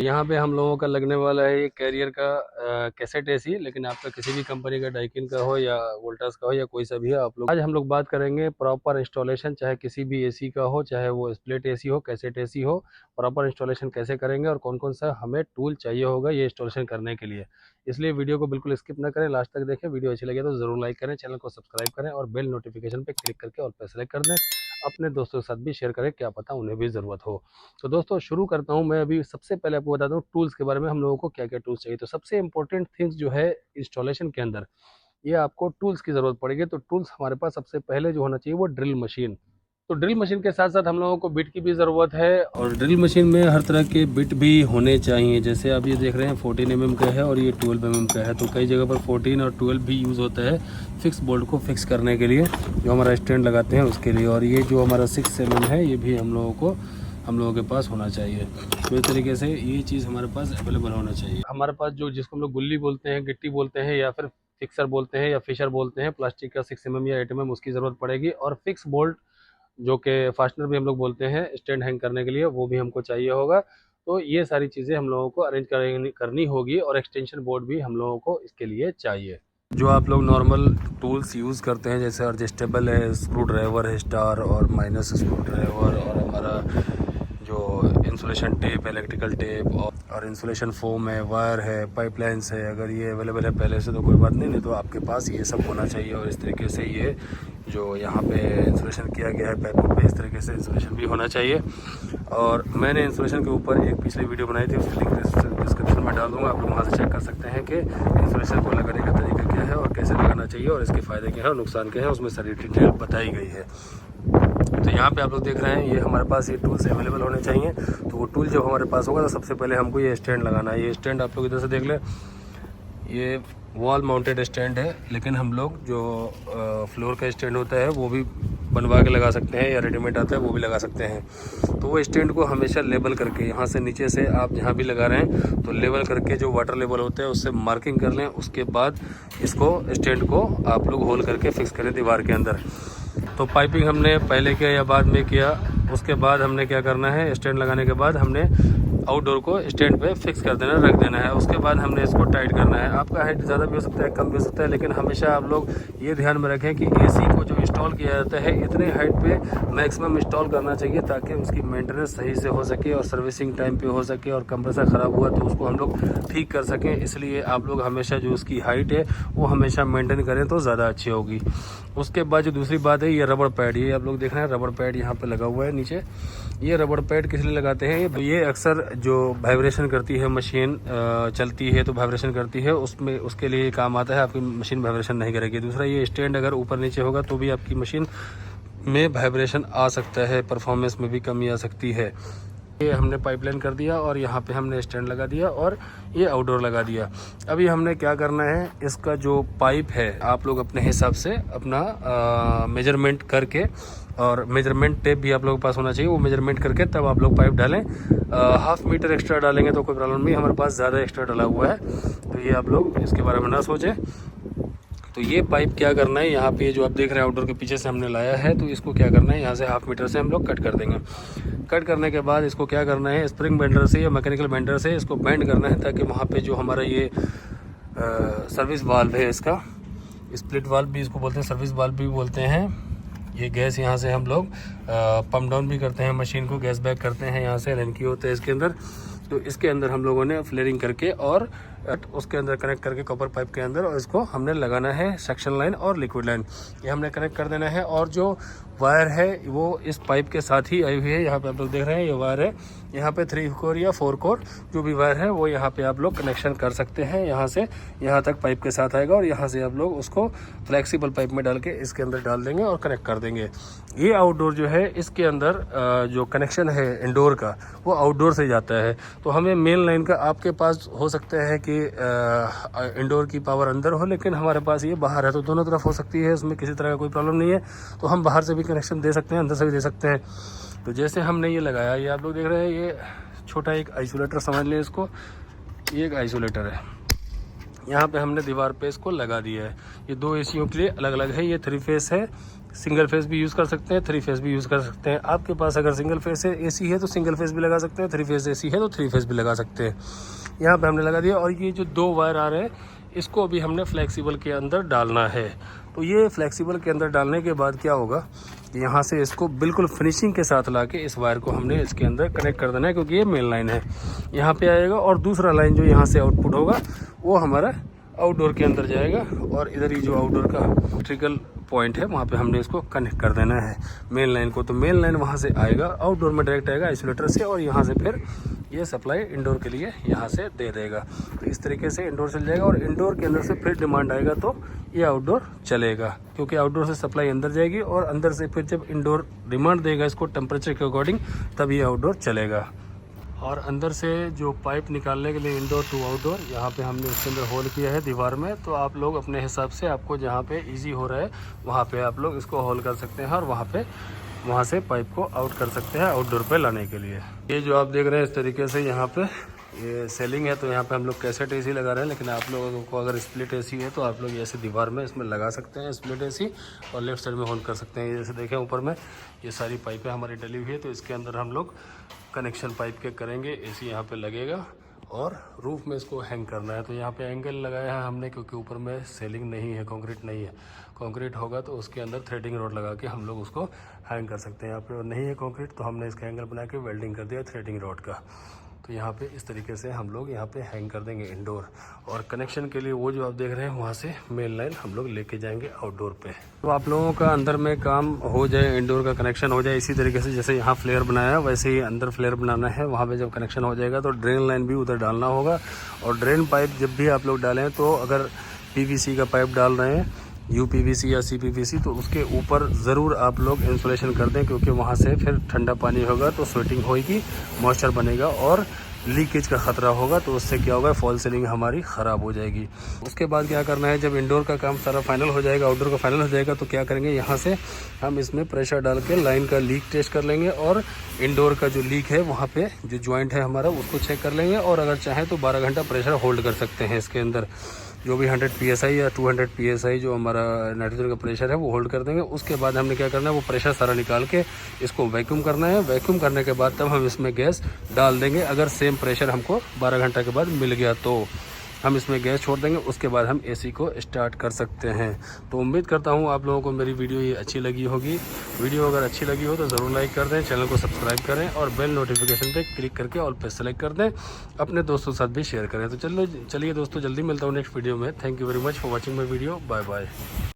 यहाँ पे हम लोगों का लगने वाला है ये कैरियर का कैसेट एसी, लेकिन आपका किसी भी कंपनी का डाइकिन का हो या वोल्टास का हो या कोई सा भी है। आप लोग आज हम लोग बात करेंगे प्रॉपर इंस्टॉलेशन, चाहे किसी भी एसी का हो, चाहे वो स्प्लिट एसी हो, कैसेट एसी हो, प्रॉपर इंस्टॉलेशन कैसे करेंगे और कौन कौन सा हमें टूल चाहिए होगा ये इंस्टॉलेशन करने के लिए। इसलिए वीडियो को बिल्कुल स्किप ना करें, लास्ट तक देखें। वीडियो अच्छी लगे तो जरूर लाइक करें, चैनल को सब्सक्राइब करें और बेल नोटिफिकेशन पे क्लिक करके ऑल पे सेलेक्ट कर दें। अपने दोस्तों के साथ भी शेयर करें, क्या पता उन्हें भी ज़रूरत हो। तो दोस्तों शुरू करता हूं मैं। अभी सबसे पहले आपको बताता हूं टूल्स के बारे में, हम लोगों को क्या क्या टूल्स चाहिए। तो सबसे इंपॉर्टेंट थिंग्स जो है इंस्टॉलेशन के अंदर, ये आपको टूल्स की ज़रूरत पड़ेगी। तो टूल्स हमारे पास सबसे पहले जो होना चाहिए वो ड्रिल मशीन। तो ड्रिल मशीन के साथ साथ हम लोगों को बिट की भी ज़रूरत है, और ड्रिल मशीन में हर तरह के बिट भी होने चाहिए। जैसे आप ये देख रहे हैं 14 mm का है और ये 12 mm का है। तो कई जगह पर 14 और 12 भी यूज़ होता है फिक्स बोल्ट को फिक्स करने के लिए, जो हमारा स्टैंड लगाते हैं उसके लिए। और ये जो हमारा 6 mm है ये भी हम लोगों के पास होना चाहिए। तो इस तरीके से ये चीज़ हमारे पास अवेलेबल होना चाहिए। हमारे पास जो जिसको हम लोग गुल्ली बोलते हैं, गिट्टी बोलते हैं, या फिर फिक्सर बोलते हैं या फिशर बोलते हैं, प्लास्टिक का 6 mm या 8 mm, उसकी ज़रूरत पड़ेगी। और फिक्स बोल्ट जो कि फास्टनर भी हम लोग बोलते हैं स्टैंड हैंग करने के लिए, वो भी हमको चाहिए होगा। तो ये सारी चीज़ें हम लोगों को अरेंज करनी होगी, और एक्सटेंशन बोर्ड भी हम लोगों को इसके लिए चाहिए। जो आप लोग नॉर्मल टूल्स यूज़ करते हैं, जैसे एडजस्टेबल है, स्क्रू ड्राइवर है, स्टार और माइनस स्क्रू ड्राइवर, और हमारा जो इंसुलेशन टेप, इलेक्ट्रिकल टेप और इंसुलेशन फोम है, वायर है, पाइपलाइंस है, अगर ये अवेलेबल है पहले से तो कोई बात नहीं तो आपके पास ये सब होना चाहिए। और इस तरीके से ये जो यहाँ पे इंसुलेशन किया गया है पाइपों पे, इस तरीके से इंसुलेशन भी होना चाहिए। और मैंने इंसुलेशन के ऊपर एक पिछली वीडियो बनाई थी, उसकी लिंक डिस्क्रिप्शन में डाल दूँगा, आप लोग वहाँ से चेक कर सकते हैं कि इंसुलेशन को लगाने का तरीका क्या है और कैसे लगाना चाहिए और इसके फ़ायदे क्या है और नुकसान क्या है, उसमें सारी डिटेल बताई गई है। तो यहाँ पे आप लोग देख रहे हैं ये हमारे पास ये टूल्स अवेलेबल होने चाहिए। तो वो टूल जब हमारे पास होगा तो सबसे पहले हमको ये स्टैंड लगाना है। ये स्टैंड आप लोग इधर से देख लें, ये वॉल माउंटेड स्टैंड है, लेकिन हम लोग जो फ्लोर का स्टैंड होता है वो भी बनवा के लगा सकते हैं, या रेडीमेड आता है वो भी लगा सकते हैं। तो वो स्टैंड को हमेशा लेवल करके, यहाँ से नीचे से आप जहाँ भी लगा रहे हैं तो लेवल करके जो वाटर लेवल होता है उससे मार्किंग कर लें। उसके बाद इसको स्टैंड को आप लोग होल करके फिक्स करें दीवार के अंदर। तो पाइपिंग हमने पहले किया या बाद में किया, उसके बाद हमने क्या करना है, स्टैंड लगाने के बाद हमने आउटडोर को स्टैंड पे फिक्स कर देना, रख देना है। उसके बाद हमने इसको टाइट करना है। आपका हाइट ज़्यादा भी हो सकता है, कम भी हो सकता है, लेकिन हमेशा आप लोग ये ध्यान में रखें कि एसी को जो इंस्टॉल किया जाता है इतने हाइट पे मैक्सिमम इंस्टॉल करना चाहिए, ताकि उसकी मेंटेनेंस सही से हो सके और सर्विसिंग टाइम पे हो सके, और कंप्रेसर ख़राब हुआ तो उसको हम लोग ठीक कर सकें। इसलिए आप लोग हमेशा जो उसकी हाइट है वो हमेशा मेंटेन करें तो ज़्यादा अच्छी होगी। उसके बाद जो दूसरी बात है, ये रबड़ पैड, ये आप लोग देख रहे हैं रबड़ पैड यहाँ पे लगा हुआ है नीचे। ये रबड़ पैड किस लिए लगाते हैं, ये अक्सर जो वाइब्रेशन करती है मशीन, चलती है तो वाइब्रेशन करती है, उसमें उसके लिए काम आता है। आपकी मशीन वाइब्रेशन नहीं करेगी। दूसरा, ये स्टैंड अगर ऊपर नीचे होगा तो भी आपकी मशीन में वाइब्रेशन आ सकता है, परफॉर्मेंस में भी कमी आ सकती है। ये हमने पाइपलाइन कर दिया और यहाँ पे हमने स्टैंड लगा दिया और ये आउटडोर लगा दिया। अभी हमने क्या करना है, इसका जो पाइप है आप लोग अपने हिसाब से अपना मेजरमेंट करके, और मेजरमेंट टेप भी आप लोगों के पास होना चाहिए, वो मेजरमेंट करके तब आप लोग पाइप डालें। 1/2 मीटर एक्स्ट्रा डालेंगे तो कोई प्रॉब्लम नहीं, हमारे पास ज़्यादा एक्स्ट्रा डाला हुआ है, तो ये आप लोग इसके बारे में ना सोचें। तो ये पाइप क्या करना है, यहाँ पे जो आप देख रहे हैं आउटडोर के पीछे से हमने लाया है, तो इसको क्या करना है, यहाँ से 1/2 मीटर से हम लोग कट कर देंगे। कट करने के बाद इसको क्या करना है, स्प्रिंग बेंडर से या मैकेनिकल बेंडर से इसको बेंड करना है, ताकि वहाँ पे जो हमारा ये सर्विस वाल्व है, इसका स्प्लिट वाल्व भी इसको बोलते हैं, सर्विस वाल्व भी बोलते हैं। ये गैस यहाँ से हम लोग पम्प डाउन भी करते हैं, मशीन को गैस बैक करते हैं, यहाँ से रनकी होते हैं इसके अंदर। तो इसके अंदर हम लोगों ने फ्लेयरिंग करके और उसके अंदर कनेक्ट करके कॉपर पाइप के अंदर, और इसको हमने लगाना है सक्शन लाइन और लिक्विड लाइन, ये हमने कनेक्ट कर देना है। और जो वायर है वो इस पाइप के साथ ही आई हुई है, यहाँ पे आप लोग देख रहे हैं ये वायर है, यहाँ पे 3 कोर या 4 कोर जो भी वायर है वो यहाँ पे आप लोग कनेक्शन कर सकते हैं। यहाँ से यहाँ तक पाइप के साथ आएगा, और यहाँ से आप लोग उसको फ्लेक्सिबल पाइप में डाल के इसके अंदर डाल देंगे और कनेक्ट कर देंगे। ये आउटडोर जो है इसके अंदर जो कनेक्शन है इंडोर का, वो आउटडोर से जाता है। तो हमें मेन लाइन का, आपके पास हो सकता है कि इंडोर की पावर अंदर हो, लेकिन हमारे पास ये बाहर है, तो दोनों तरफ हो सकती है, उसमें किसी तरह का कोई प्रॉब्लम नहीं है। तो हम बाहर से भी कनेक्शन दे सकते हैं, अंदर से भी दे सकते हैं। तो जैसे हमने ये लगाया, ये आप लोग देख रहे हैं, ये छोटा एक आइसोलेटर समझ लें इसको, ये एक आइसोलेटर है, यहाँ पे हमने दीवार पे इसको लगा दिया है। ये 2 एसियों के लिए अलग अलग है, ये 3 फेस है, सिंगल फेस भी यूज़ कर सकते हैं, 3 फेस भी यूज़ कर सकते हैं। आपके पास अगर सिंगल फेस एसी है तो सिंगल फेस भी लगा सकते हैं, 3 फेस एसी है तो 3 फेस भी लगा सकते हैं। यहाँ पे हमने लगा दिया। और ये जो 2 वायर आ रहे हैं इसको अभी हमने फ्लेक्सिबल के अंदर डालना है। तो ये फ्लेक्सिबल के अंदर डालने के बाद क्या होगा, यहाँ से इसको बिल्कुल फिनिशिंग के साथ लाके इस वायर को हमने इसके अंदर कनेक्ट कर देना है, क्योंकि ये मेन लाइन है यहाँ पे आएगा। और दूसरा लाइन जो यहाँ से आउटपुट होगा वो हमारा आउटडोर के अंदर जाएगा। और इधर ही जो आउटडोर का इलेक्ट्रिकल पॉइंट है वहाँ पे हमने इसको कनेक्ट कर देना है मेन लाइन को। तो मेन लाइन वहाँ से आएगा, आउटडोर में डायरेक्ट आएगा आइसोलेटर से, और यहाँ से फिर ये सप्लाई इंडोर के लिए यहाँ से दे देगा। तो इस तरीके से इंडोर चल जाएगा, और इंडोर के अंदर से फिर डिमांड आएगा तो ये आउटडोर चलेगा, क्योंकि आउटडोर से सप्लाई अंदर जाएगी और अंदर से फिर जब इंडोर डिमांड देगा इसको टेम्परेचर के अकॉर्डिंग, तब ये आउटडोर चलेगा। और अंदर से जो पाइप निकालने के लिए इंडोर टू आउटडोर, यहाँ पे हमने उसके अंदर होल किया है दीवार में। तो आप लोग अपने हिसाब से आपको जहाँ पे इजी हो रहा है वहाँ पे आप लोग इसको होल कर सकते हैं, और वहाँ से पाइप को आउट कर सकते हैं आउटडोर पे लाने के लिए। ये जो आप देख रहे हैं इस तरीके से यहाँ पे ये सेलिंग है। तो यहाँ पे हम लोग कैसेट एसी लगा रहे हैं, लेकिन आप लोगों को अगर स्प्लिट एसी है तो आप लोग ऐसे दीवार में इसमें लगा सकते हैं स्प्लिट एसी, और लेफ्ट साइड में होल्ड कर सकते हैं। जैसे देखें ऊपर में ये सारी पाइपें हमारी डली हुई है, तो इसके अंदर हम लोग कनेक्शन पाइप के करेंगे। एसी यहाँ पे लगेगा और रूफ में इसको हैंग करना है। तो यहाँ पे एंगल लगाया है हमने, क्योंकि ऊपर में सेलिंग नहीं है, कंक्रीट नहीं है। कंक्रीट होगा तो उसके अंदर थ्रेडिंग रोड लगा के हम लोग उसको हैंग कर सकते हैं। यहाँ पे नहीं है कंक्रीट, तो हमने इसका एंगल बना के वेल्डिंग कर दिया थ्रेडिंग रोड का। तो यहाँ पे इस तरीके से हम लोग यहाँ पे हैंग कर देंगे इंडोर। और कनेक्शन के लिए वो जो आप देख रहे हैं वहाँ से मेन लाइन हम लोग लेके जाएंगे आउटडोर पे। तो आप लोगों का अंदर में काम हो जाए, इंडोर का कनेक्शन हो जाए, इसी तरीके से जैसे यहाँ फ्लेयर बनाया वैसे ही अंदर फ्लेयर बनाना है। वहाँ पे जब कनेक्शन हो जाएगा तो ड्रेन लाइन भी उधर डालना होगा। और ड्रेन पाइप जब भी आप लोग डालें, तो अगर PVC का पाइप डाल रहे हैं, UPVC या CPVC, तो उसके ऊपर ज़रूर आप लोग इंसुलेशन कर दें, क्योंकि वहाँ से फिर ठंडा पानी होगा तो स्वेटिंग होगी, मॉइस्चर बनेगा और लीकेज का ख़तरा होगा। तो उससे क्या होगा, फॉल सीलिंग हमारी ख़राब हो जाएगी। उसके बाद क्या करना है, जब इंडोर का काम सारा फाइनल हो जाएगा, आउटडोर का फाइनल हो जाएगा, तो क्या करेंगे, यहाँ से हम इसमें प्रेशर डाल के लाइन का लीक टेस्ट कर लेंगे, और इंडोर का जो लीक है वहाँ पे जो जॉइंट है हमारा उसको चेक कर लेंगे। और अगर चाहें तो 12 घंटा प्रेशर होल्ड कर सकते हैं इसके अंदर। जो भी 100 PSI या 200 PSI जो हमारा नाइट्रोजन का प्रेशर है वो होल्ड कर देंगे। उसके बाद हमने क्या करना है, वो प्रेशर सारा निकाल के इसको वैक्यूम करना है। वैक्यूम करने के बाद तब हम इसमें गैस डाल देंगे। अगर सेम प्रेशर हमको 12 घंटा के बाद मिल गया तो हम इसमें गैस छोड़ देंगे, उसके बाद हम AC को स्टार्ट कर सकते हैं। तो उम्मीद करता हूँ आप लोगों को मेरी वीडियो ये अच्छी लगी होगी। वीडियो अगर अच्छी लगी हो तो ज़रूर लाइक कर दें, चैनल को सब्सक्राइब करें, और बेल नोटिफिकेशन पे क्लिक करके ऑल पे सेलेक्ट कर दें। अपने दोस्तों के साथ भी शेयर करें। तो चलिए दोस्तों, जल्दी मिलता हूँ नेक्स्ट वीडियो में। Thank you very much for watching my video. Bye bye.